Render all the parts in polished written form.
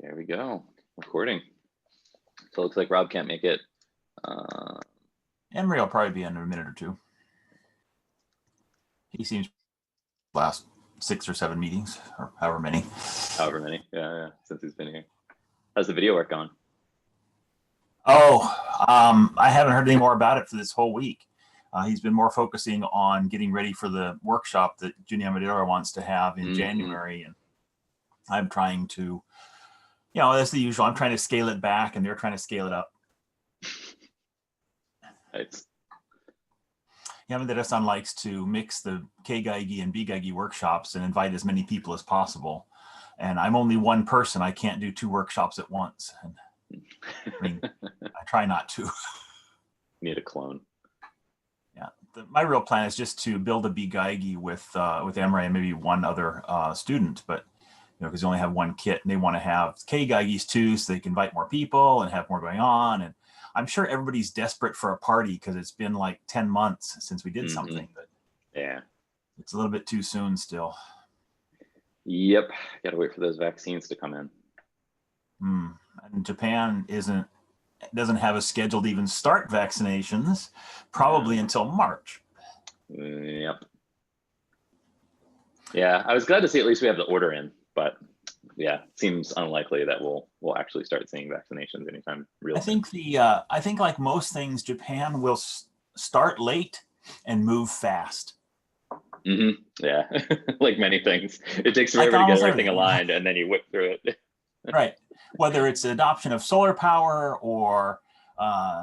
There we go. Recording. So it looks like Rob can't make it. Emery will probably be in a minute or two. He seems last 6 or 7 meetings, or however many. Yeah, since he's been here. How's the video work going? I haven't heard any more about it for this whole week. He's been more focusing on getting ready for the workshop that Junior Madera wants to have in January, and I'm trying to, that's the usual. I'm trying to scale it back, and they're trying to scale it up. Nice. Madera-san likes to mix the K-Gaigi and B-Gaigi workshops and invite as many people as possible. And I'm only one person. I can't do 2 workshops at once. And I try not to. Need a clone. Yeah. My real plan is just to build a B-Gaigi with Emery and maybe one other student, but because they only have one kit and they want to have K-Gaigis too, so they can invite more people and have more going on. And I'm sure everybody's desperate for a party because it's been like 10 months since we did something, but yeah, it's a little bit too soon still. Yep, got to wait for those vaccines to come in. And Japan doesn't have a schedule to even start vaccinations, probably until March. Yep. Yeah, I was glad to see at least we have the order in, but yeah, it seems unlikely that we'll actually start seeing vaccinations anytime real soon. I think like most things, Japan will start late and move fast. Yeah, like many things, it takes forever to get everything aligned, and then you whip through it. Right. Whether it's adoption of solar power or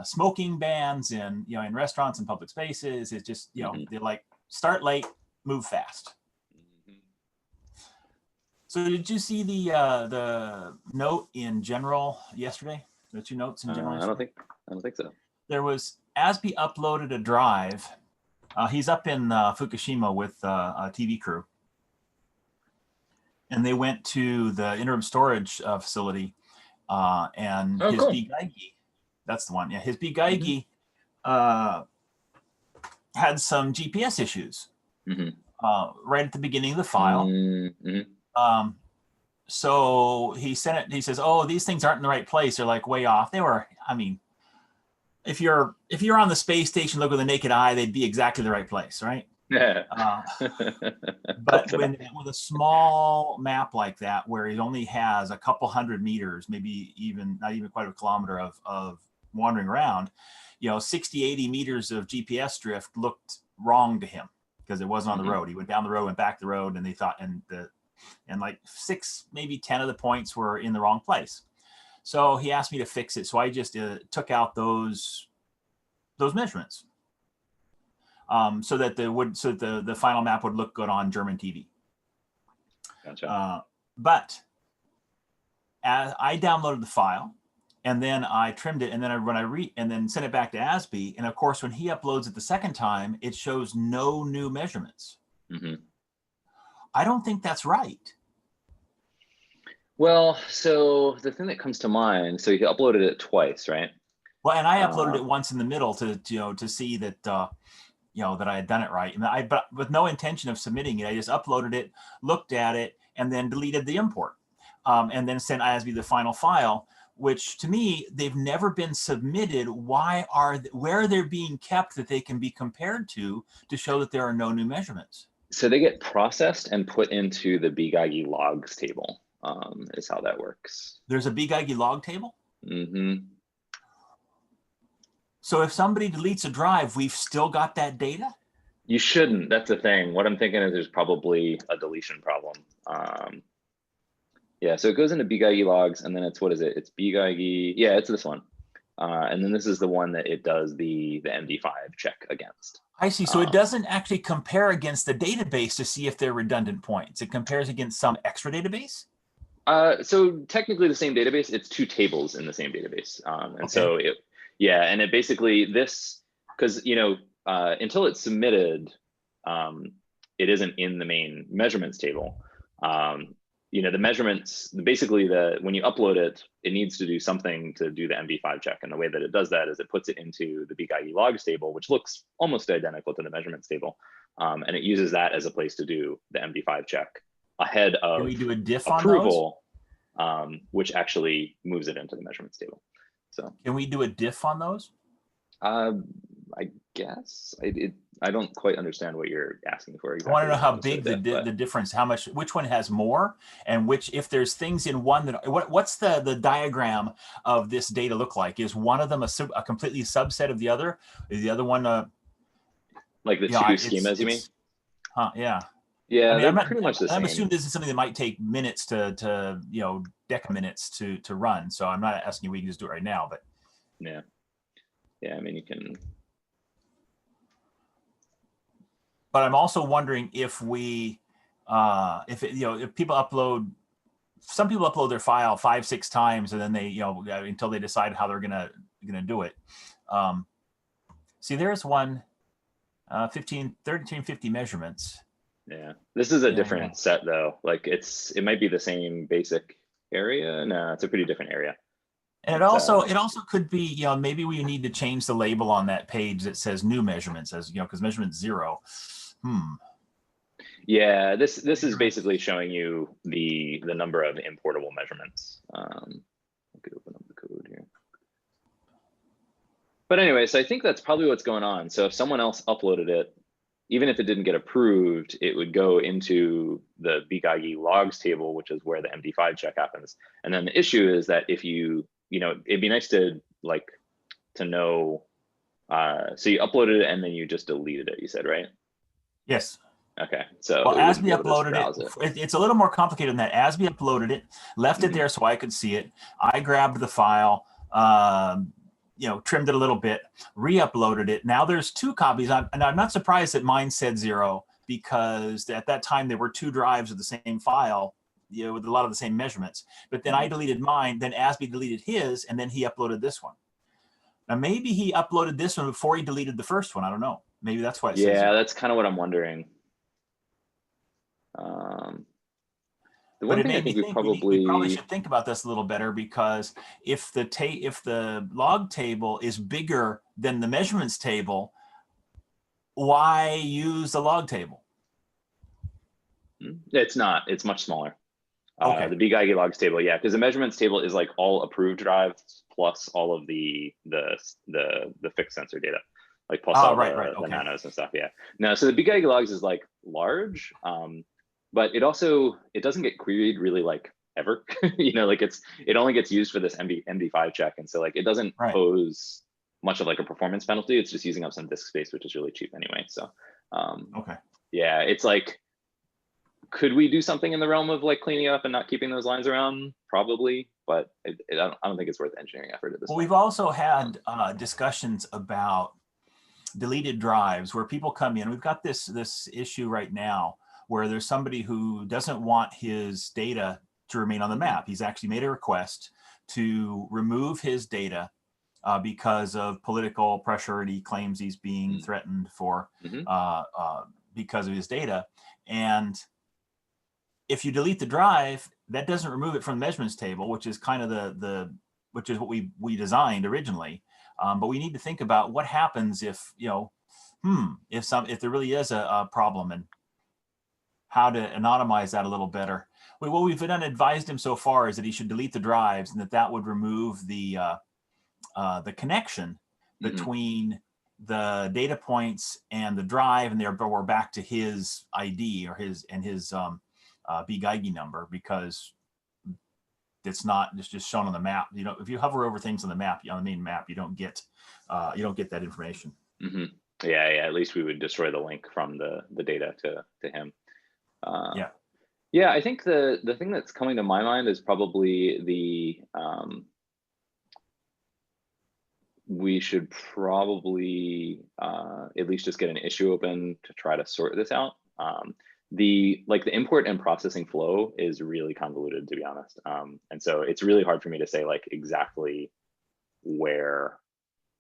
smoking bans in restaurants and public spaces, it's just they're like start late, move fast. So did you see the note in general yesterday? The 2 notes in general? I don't think so. There was ASBEE uploaded a drive. He's up in Fukushima with a TV crew, and they went to the interim storage facility, and his cool. B-Gaigi, that's the one. Yeah, his B-Gaigi had some GPS issues right at the beginning of the file. So he sent it. He says, "Oh, these things aren't in the right place. They're like way off." They were. I mean, if you're on the space station, look with the naked eye, they'd be exactly the right place, right? Yeah. But with a small map like that, where it only has a couple hundred meters, maybe not even quite a kilometer of wandering around, 60, 80 meters of GPS drift looked wrong to him because it wasn't on the road. He went down the road, went back the road, and they thought, and like 6, maybe 10 of the points were in the wrong place. So he asked me to fix it. So I just took out those measurements, so that the final map would look good on German TV. Gotcha. But as I downloaded the file, and then I trimmed it, and then and then sent it back to ASBEE. And of course, when he uploads it the second time, it shows no new measurements. I don't think that's right. Well, so the thing that comes to mind, so you uploaded it twice, right? Well, and I uploaded it once in the middle to see that that I had done it right, and but with no intention of submitting it. I just uploaded it, looked at it, and then deleted the import, and then sent ASBEE the final file. Which to me, they've never been submitted. Where they're being kept that they can be compared to show that there are no new measurements? So they get processed and put into the B-Gaigi logs table, is how that works. There's a B-Gaigi log table? So if somebody deletes a drive, we've still got that data? You shouldn't. That's the thing. What I'm thinking is there's probably a deletion problem. Yeah, so it goes into B-Gaigi logs, and then it's, what is it? It's B-Gaigi. Yeah, it's this one. And then this is the one that it does the MD5 check against. I see. So it doesn't actually compare against the database to see if they're redundant points. It compares against some extra database? So technically the same database, it's 2 tables in the same database. And okay. So and it basically because, until it's submitted, it isn't in the main measurements table. The measurements, basically when you upload it, it needs to do something to do the MD5 check. And the way that it does that is it puts it into the B-Gaigi logs table, which looks almost identical to the measurements table. And it uses that as a place to do the MD5 check ahead of Can we do a diff approval. which actually moves it into the measurements table. So Can we do a diff on those? I guess I don't quite understand what you're asking for exactly. I want to know how big the difference, how much, which one has more, and which, if there's things in one that, what's the diagram of this data look like? Is one of them a completely subset of the other? Is the other one like the two schemas, you mean? Huh, yeah. Yeah, I mean, they're pretty much the same. I'm assuming this is something that might take minutes to decaminutes to run. So I'm not asking you we can just do it right now, but yeah, I mean, you can. But I'm also wondering if we, if people upload, some people upload their file 5-6 times, and then they, until they decide how they're gonna do it. See, there's one, 1350 measurements. Yeah, this is a different set though. Like it might be the same basic area. No, it's a pretty different area. And it also could be, maybe we need to change the label on that page that says new measurements, as because measurement 0. Yeah, this is basically showing you the number of importable measurements. I could open up the code here. But anyway, so I think that's probably what's going on. So if someone else uploaded it, even if it didn't get approved, it would go into the BGAGI logs table, which is where the MD5 check happens. And then the issue is that if it'd be nice to know. So you uploaded it and then you just deleted it, you said, right? Yes. Okay. So ASBEE uploaded it. It's a little more complicated than that. ASBEE uploaded it, left it there so I could see it. I grabbed the file, trimmed it a little bit, re-uploaded it. Now there's 2 copies. And I'm not surprised that mine said 0, because at that time there were 2 drives of the same file, with a lot of the same measurements. But then I deleted mine, then ASBEE deleted his, and then he uploaded this one. Now maybe he uploaded this one before he deleted the first one. I don't know. Maybe that's why it says 0. That's kind of what I'm wondering. The one thing I think we probably should think about this a little better, because if the log table is bigger than the measurements table, why use the log table? It's not. It's much smaller. Okay. The BGAGI logs table, yeah, because the measurements table is like all approved drives plus all of the fixed sensor data, like plus all the nanos and stuff. Yeah. No, so the BGAGI logs is like large. But it doesn't get queried really ever, it only gets used for this MD5 check. And so it doesn't pose much of a performance penalty. It's just using up some disk space, which is really cheap anyway. So, yeah, it's could we do something in the realm of cleaning up and not keeping those lines around? Probably, but I don't think it's worth engineering effort at this point. We've also had discussions about deleted drives where people come in. We've got this issue right now where there's somebody who doesn't want his data to remain on the map. He's actually made a request to remove his data because of political pressure, and he claims he's being threatened for because of his data. And if you delete the drive, that doesn't remove it from the measurements table, which is kind of which is what we designed originally. But we need to think about what happens if if there really is a problem, and how to anonymize that a little better. What we've advised him so far is that he should delete the drives, and that would remove the connection between the data points and the drive, and therefore we're back to his ID or his BGAGI number, because it's just shown on the map. If you hover over things on the map, on the main map, you don't get that information. Yeah. At least we would destroy the link from the data to him. I think the thing that's coming to my mind is probably we should probably at least just get an issue open to try to sort this out. The import and processing flow is really convoluted, to be honest. And so it's really hard for me to say exactly where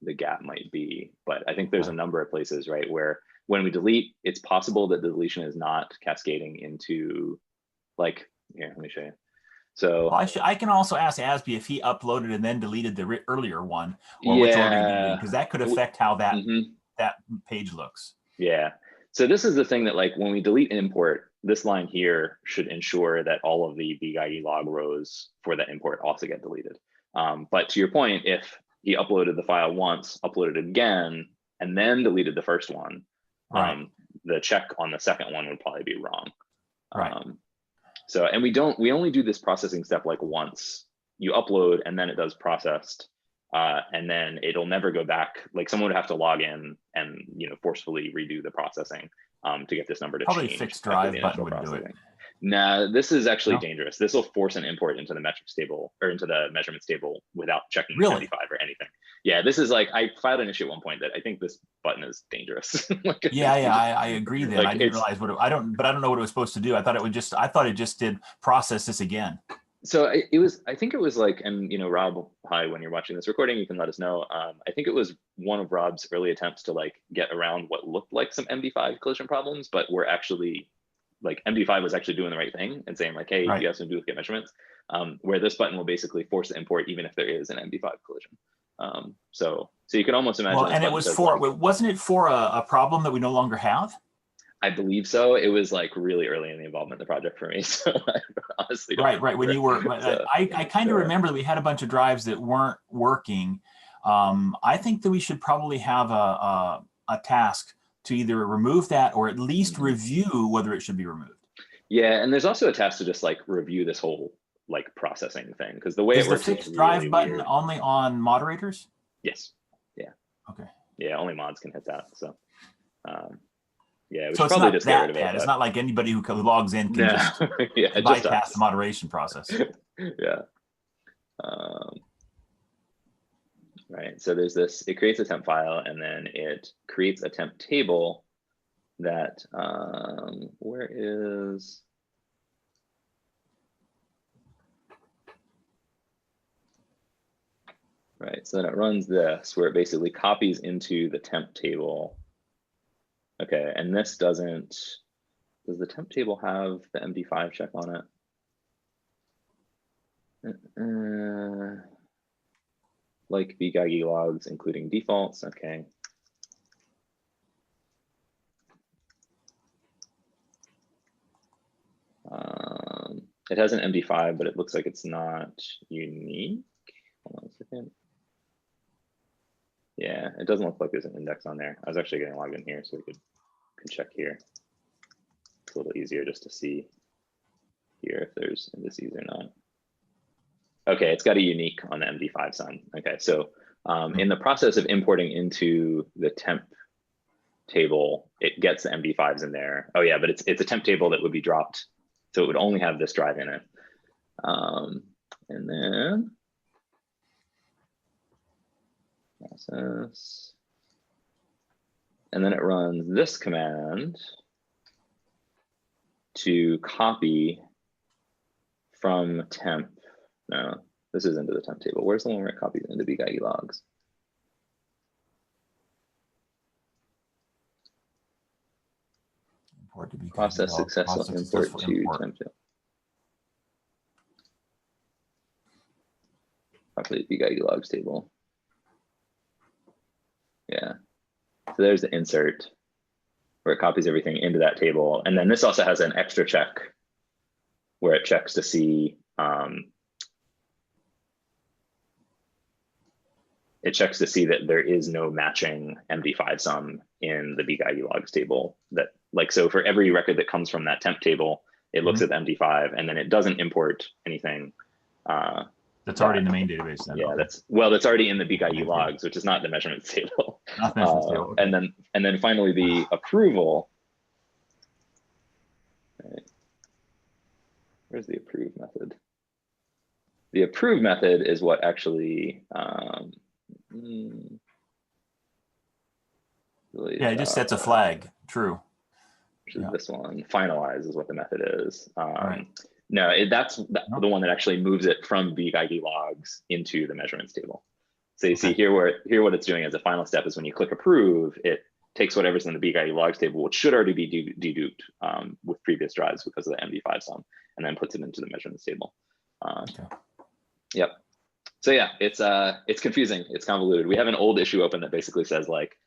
the gap might be, but I think there's a number of places, right, where when we delete, it's possible that the deletion is not cascading into here, let me show you. So I can also ask ASBEE if he uploaded and then deleted the earlier one, or which order he did it, because that could affect how that page looks. Yeah. So this is the thing that when we delete an import, this line here should ensure that all of the bgeigie log rows for that import also get deleted. But to your point, if he uploaded the file once, uploaded it again, and then deleted the first one, Right. the check on the second one would probably be wrong. Right. So, and we only do this processing step like once. You upload and then it does processed, and then it'll never go back. Like someone would have to log in and forcefully redo the processing to get this number to Probably change. fixed after drive the button initial would do it. Nah, this is actually No? dangerous. This will force an import into the metrics table or into the measurements table without checking Really? 75 or anything. Yeah, this is like, I filed an issue at one point that I think this button is dangerous. Like, Yeah, I agree. Then like, I didn't realize what I don't know what it was supposed to do. I thought it just did process this again. So I think it was like, and Rob, hi, when you're watching this recording, you can let us know. I think it was one of Rob's early attempts to like get around what looked like some MD5 collision problems, but were actually like MD5 was actually doing the right thing and saying like, hey, Right. you have some duplicate measurements, where this button will basically force the import even if there is an MD5 collision. So you can almost imagine. Well, and it was for, wasn't it for a problem that we no longer have? I believe so. It was like really early in the involvement of the project for me. So I honestly don't Right. When you were, so, I kind of remember that we had a bunch of drives that weren't working. I think that we should probably have a task to either remove that or at least review whether it should be removed. Yeah, and there's also a task to just like review this whole like processing thing, because the way it works is the fixed is drive really button weird. only on moderators? Yes. Yeah. Okay. Yeah, only mods can hit that. So yeah, we So should probably just get rid of it. It's not like anybody who logs in can just yeah, bypass the moderation process. Yeah. Right. So there's this, it creates a temp file and then it creates a temp table that, where is, right. So then it runs this where it basically copies into the temp table. Okay. And this doesn't, does the temp table have the MD5 check on it? Like bgeigie logs, including defaults. Okay. It has an MD5, but it looks like it's not unique. Hold on a second. Yeah, it doesn't look like there's an index on there. I was actually getting logged in here, so we could check here. It's a little easier just to see here if there's indices or not. Okay, it's got a unique on the MD5 sum. Okay, so in the process of importing into the temp table, it gets the MD5s in there. Oh yeah, but it's a temp table that would be dropped, so it would only have this drive in it. And then process, and then it runs this command to copy from temp. No, this is into the temp table. Where's the one where it copies into bgeigie logs? Import to bgeigie Process logs, successful import to temp table. Populate bgeigie logs table. Yeah. So there's the insert where it copies everything into that table. And then this also has an extra check where it checks to see that there is no matching MD5 sum in the bgeigie logs table. That like, so for every record that comes from that temp table, it looks at the MD5 and then it doesn't import anything. That's already in the main database then. Yeah, that's already in the bgeigie logs, which is not the measurements table. Not the measurements table. Okay. And then finally the approval. Right. Where's the approve method? The approve method is what actually yeah, it just sets a flag. True. Which is this one. Finalize is what the method is. Right. No, that's the one that actually moves it from bgeigie logs into the measurements table. So you see here what it's doing as a final step is when you click approve, it takes whatever's in the bgeigie logs table, which should already be deduped with previous drives because of the MD5 sum, and then puts it into the measurements table. Yep. So yeah, it's confusing. It's convoluted. We have an old issue open that basically says like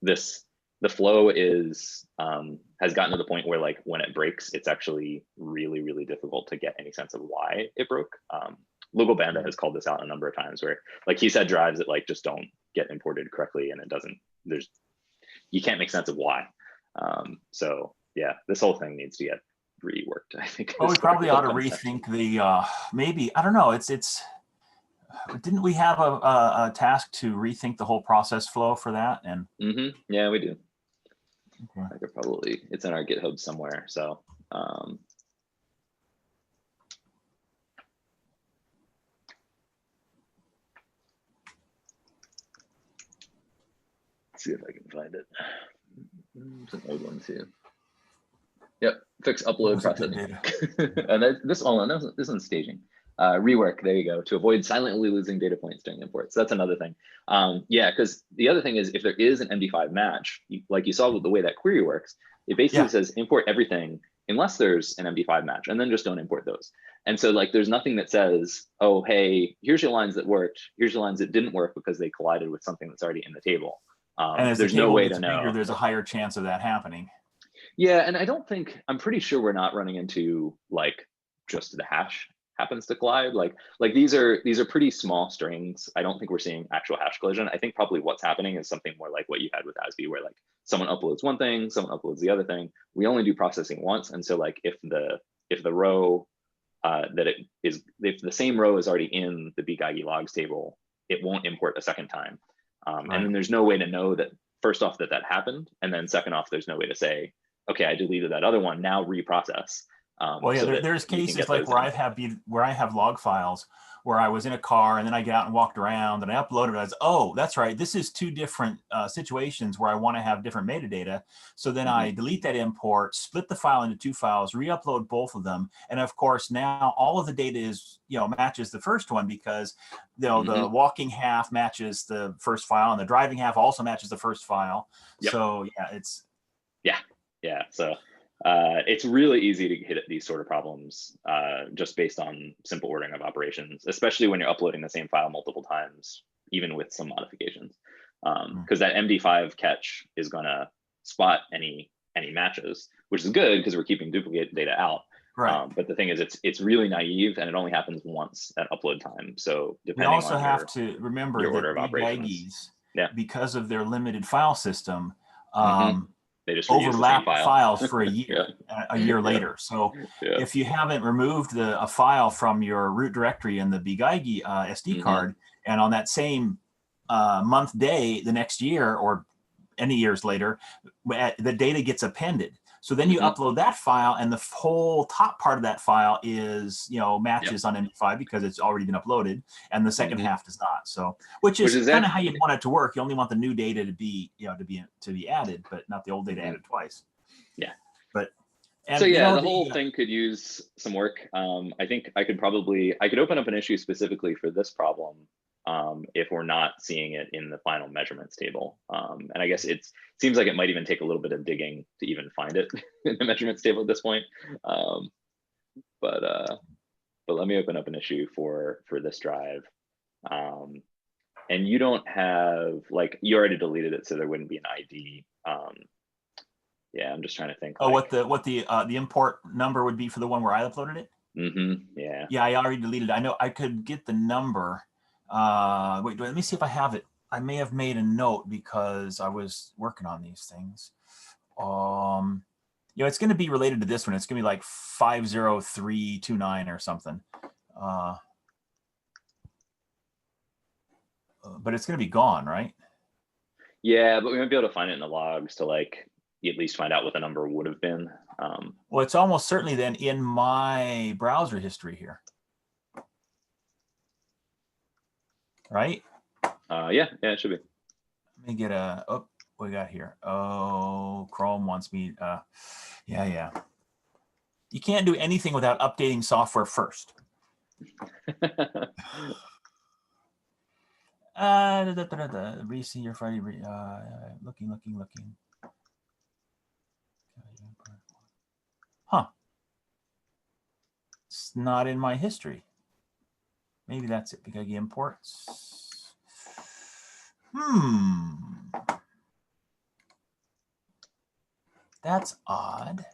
this the flow is has gotten to the point where like when it breaks, it's actually really, really difficult to get any sense of why it broke. Lugal Banda has called this out a number of times where like he said drives that like just don't get imported correctly, and it doesn't, you can't make sense of why. So yeah, this whole thing needs to get reworked, I think. Well, we probably ought to rethink the maybe, I don't know, it's didn't we have a task to rethink the whole process flow for that? And yeah, we do. Okay. I could probably, it's in our GitHub somewhere. So let's see if I can find it. It's an old one too. Yep, fix upload processing. And this isn't staging. Rework, there you go, to avoid silently losing data points during imports. That's another thing. Yeah, because the other thing is if there is an MD5 match, like you saw with the way that query works, it basically says import everything unless there's an MD5 match, and then just don't import those. And so like there's nothing that says, oh, hey, here's your lines that worked, here's your lines that didn't work because they collided with something that's already in the table. And as there's the table no way gets to know. bigger, there's a higher chance of that happening. Yeah, and I'm pretty sure we're not running into like just the hash happens to collide. Like these are pretty small strings. I don't think we're seeing actual hash collision. I think probably what's happening is something more like what you had with ASB, where like someone uploads one thing, someone uploads the other thing. We only do processing once, and so like if the row if the same row is already in the bGeigie logs table, it won't import a second time. And then there's no way to know that, first off, that happened, and then second off, there's no way to say, okay, I deleted that other one, now reprocess. Well, yeah, so there's cases like where I have log files where I was in a car and then I get out and walked around and I uploaded it as, oh, that's right, this is two different situations where I want to have different metadata. So then I delete that import, split the file into two files, re-upload both of them. And of course, now all of the data is, matches the first one because the walking half matches the first file and the driving half also matches the first file. Yep. So yeah, it's. Yeah. So it's really easy to hit these sort of problems just based on simple ordering of operations, especially when you're uploading the same file multiple times, even with some modifications. Because that MD5 catch is going to spot any matches, which is good because we're keeping duplicate data out. Right. But the thing is, it's really naive, and it only happens once at upload time. So depending we also on have to remember your that order of operations, because of their limited file system, they just overlap files for a year, a year later. So if you haven't removed a file from your root directory in the bGeigie SD card, and on that same month day the next year or any years later, the data gets appended. So then you upload that file, and the whole top part of that file is, matches on MD5 because it's already been uploaded, and the second half does not. So, which is kind of how you'd want it to work. You only want the new data to be, to be added, but not the old data added twice. Yeah. But so yeah, the whole thing could use some work. I think I could open up an issue specifically for this problem if we're not seeing it in the final measurements table. And I guess it seems like it might even take a little bit of digging to even find it in the measurements table at this point. But let me open up an issue for this drive. And you don't have, like, you already deleted it, so there wouldn't be an ID. Yeah, I'm just trying to think. Oh, what the import number would be for the one where I uploaded it? Yeah. Yeah, I already deleted it. I know I could get the number. Wait, let me see if I have it. I may have made a note because I was working on these things. It's going to be related to this one. It's going to be like 50329 or something. But it's going to be gone, right? Yeah, but we might be able to find it in the logs to like at least find out what the number would have been. Well, it's almost certainly then in my browser history here. Right? Yeah, it should be. Let me get what we got here. Oh, Chrome wants me. Yeah. You can't do anything without updating software first. Receive your Friday. Looking. Huh. It's not in my history. Maybe that's it. bGeigie imports. That's odd.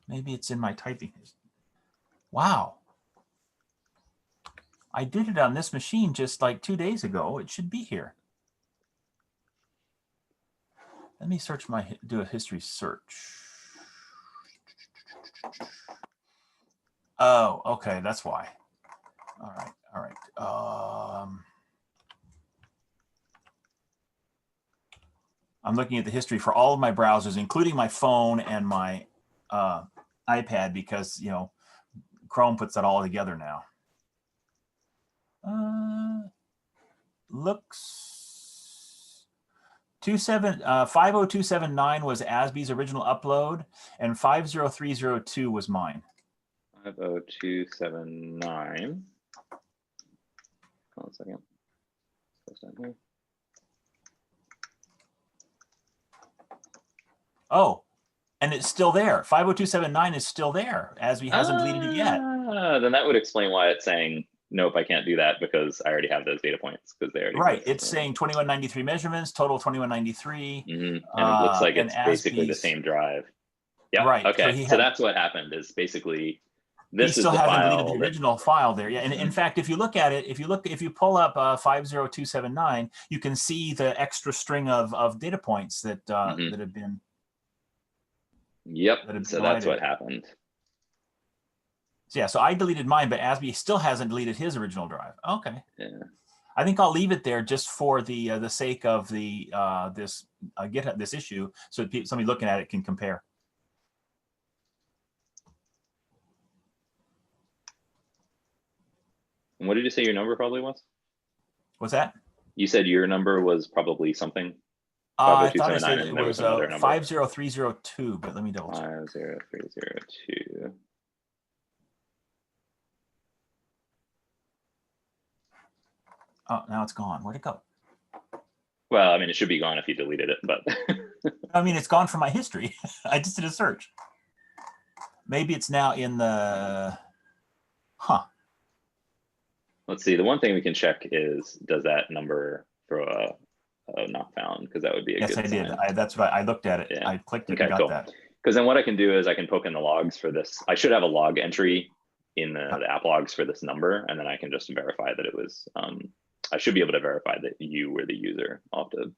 Maybe it's in my typing. Wow. I did it on this machine just like 2 days ago. It should be here. Let me search do a history search. Oh, okay, that's why. All right, all right. I'm looking at the history for all of my browsers, including my phone and my iPad, because Chrome puts that all together now. Looks 50279 was ASB's original upload, and 50302 was mine. 50279. Hold on a second. Here. Oh, and it's still there. 50279 is still there. ASB hasn't deleted it yet. Then that would explain why it's saying, nope, I can't do that because I already have those data points because they already right. It's saying 2193 measurements, total 2193. And it looks like it's basically the same drive. Yeah. Right. Okay. So that's what happened is basically this he still hasn't deleted the original file there. Yeah. And in fact, if you look at it, if you pull up 50279, you can see the extra string of data points that that have been. Yep. So that's what happened. So yeah. So I deleted mine, but ASB still hasn't deleted his original drive. Okay. Yeah. I think I'll leave it there just for the sake of the this GitHub this issue, so that somebody looking at it can compare. And what did you say your number probably was? What's that? You said your number was probably something. I thought I said it was 50302, but let me double check. 50302. Oh, now it's gone. Where'd it go? Well, I mean, it should be gone if you deleted it, but. I mean, it's gone from my history. I just did a search. Maybe it's now in the, Let's see. The one thing we can check is, does that number throw a not found? Because that would be a good sign. Yes, I did. That's right. I looked at it. Yeah. I clicked it and got that. Because then what I can do is I can poke in the logs for this. I should have a log entry in the app logs for this number, and then I can just verify that it was, I should be able to verify that you were the user. I'll have to,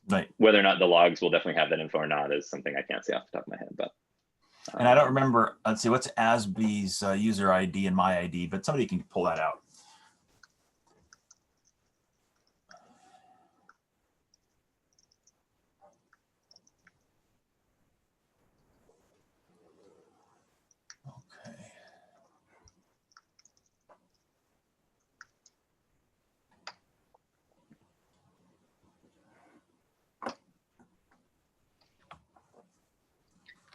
right. Whether or not the logs will definitely have that info or not is something I can't say off the top of my head, but. And I don't remember, let's see, what's ASB's user ID and my ID, but somebody can pull that out.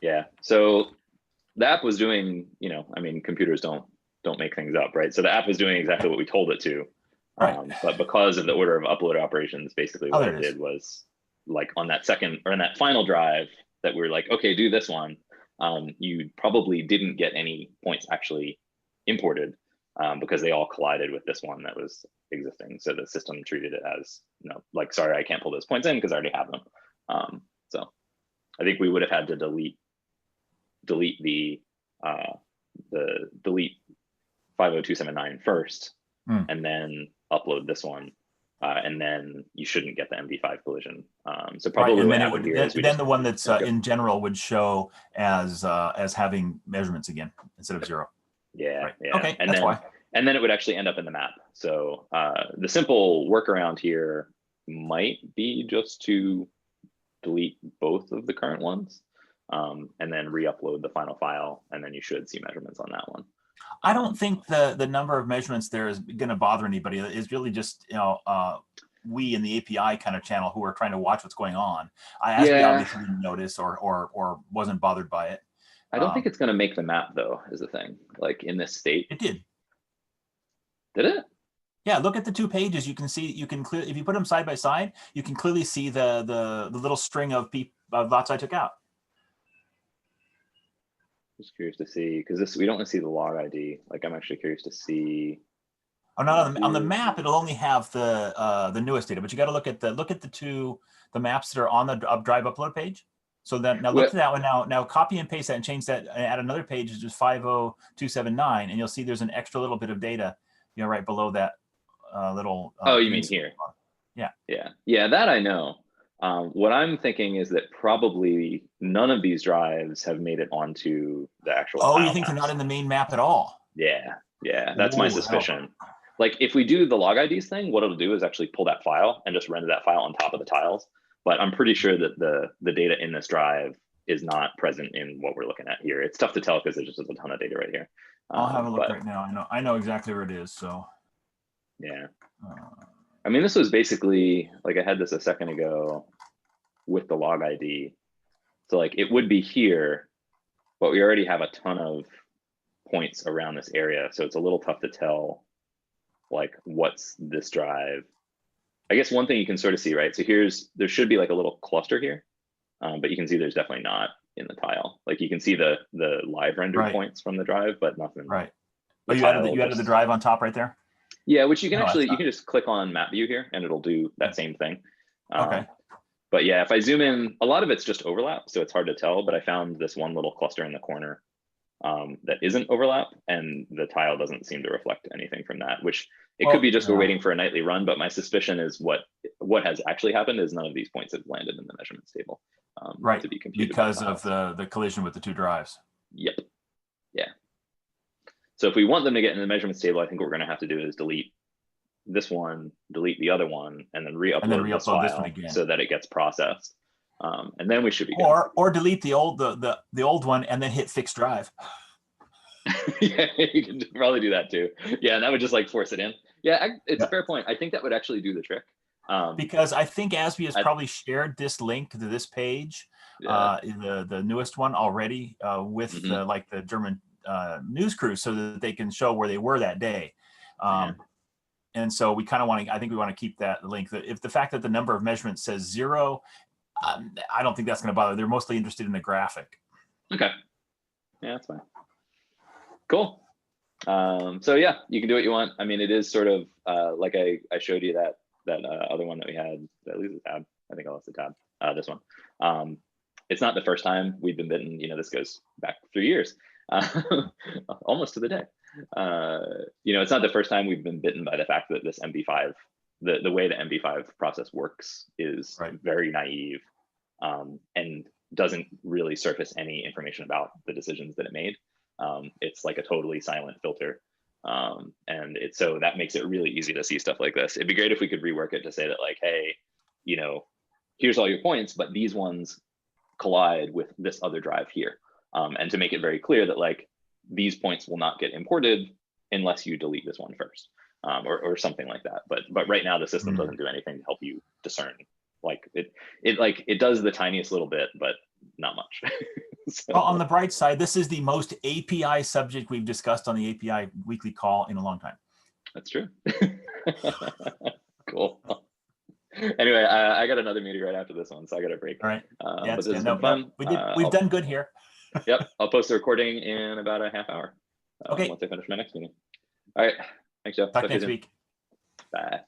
Yeah, so the app was doing, I mean, computers don't make things up, right? So the app was doing exactly what we told it to, right. But because of the order of upload operations, basically what it did was, like, on that second or in that final drive that we were like, okay, do this one, you probably didn't get any points actually imported because they all collided with this one that was existing. So the system treated it as, like, sorry, I can't pull those points in because I already have them. So I think we would have had to delete the delete 50279 first, and then upload this one, and then you shouldn't get the MD5 collision. So probably what happened here is then the one that's in general would show as having measurements again instead of 0. Yeah, right. Yeah. Okay, and that's then why. And then it would actually end up in the map. So the simple workaround here might be just to delete both of the current ones. And then re-upload the final file, and then you should see measurements on that one. I don't think the number of measurements there is going to bother anybody. It's really just we in the API kind of channel who are trying to watch what's going on. I obviously didn't notice or wasn't bothered by it. I don't think it's going to make the map though. Is the thing, like in this state? It did. Did it? Yeah, look at the 2 pages. You can see, if you put them side by side, you can clearly see the little string of lots I took out. Just curious to see, because we don't see the log ID. Like, I'm actually curious to see. Oh, not on the map. It'll only have the newest data, but you got to look at the maps that are on the drive upload page. So then now look at that one now copy and paste that and change that and add another page, which is 50279, and you'll see there's an extra little bit of data, right below that little. Oh, you mean here? Yeah. That I know. What I'm thinking is that probably none of these drives have made it onto the actual. Oh, you think they're not in the main map at all? Yeah, that's my suspicion. Like if we do the log IDs thing, what it'll do is actually pull that file and just render that file on top of the tiles. But I'm pretty sure that the data in this drive is not present in what we're looking at here. It's tough to tell because there's just a ton of data right here. I'll have a look right now. I know exactly where it is. So yeah, I mean, this was basically like I had this a second ago with the log ID. So like it would be here, but we already have a ton of points around this area. So it's a little tough to tell like what's this drive. I guess one thing you can sort of see, right? So there should be like a little cluster here, but you can see there's definitely not in the tile. Like you can see the live render points from the drive, but nothing. Right. But you added the drive on top right there? Yeah, which you can you can just click on map view here and it'll do that same thing. Okay. But yeah, if I zoom in, a lot of it's just overlap, so it's hard to tell, but I found this one little cluster in the corner that isn't overlap, and the tile doesn't seem to reflect anything from that, which it could be just we're waiting for a nightly run, but my suspicion is what has actually happened is none of these points have landed in the measurements table. Right, to be computed because of the collision with the two drives. Yep. Yeah. So if we want them to get in the measurements table, I think what we're going to have to do is delete this one, delete the other one, and then re-upload this file again, so that it gets processed. And then we should be good. Or delete the old one and then hit fix drive. Yeah, you can probably do that too. Yeah, and that would just like force it in. Yeah, it's a fair point. I think that would actually do the trick. Because I think ASBEE has probably shared this link to this page, the newest one already with the German news crew, so that they can show where they were that day. And so we kind of want to, I think we want to keep that link. If the fact that the number of measurements says 0, I don't think that's going to bother. They're mostly interested in the graphic. Okay. Yeah, that's fine. Cool. So yeah, you can do what you want. I mean, it is sort of like I showed you that other one that we had. Did I lose the tab? I think I lost the tab. This one. It's not the first time we've been bitten. You know, this goes back 3 years, almost to the day. You know, it's not the first time we've been bitten by the fact that this MD5, the way the MD5 process works is very naive and doesn't really surface any information about the decisions that it made. It's like a totally silent filter. And so that makes it really easy to see stuff like this. It'd be great if we could rework it to say that like, hey, you know, here's all your points, but these ones collide with this other drive here. And to make it very clear that like, these points will not get imported unless you delete this one first, or something like that. But right now the system doesn't do anything to help you discern. Like it does the tiniest little bit, but not much. So, well, on the bright side, this is the most API subject we've discussed on the API weekly call in a long time. That's true. Cool. Anyway, I got another meeting right after this one, so I got a break. All right. Yeah, but this has been fun. We've done good here. Yep, I'll post the recording in about a half hour. Okay. Once I finish my next meeting. All right. Thanks, Jeff. Talk next week. Bye.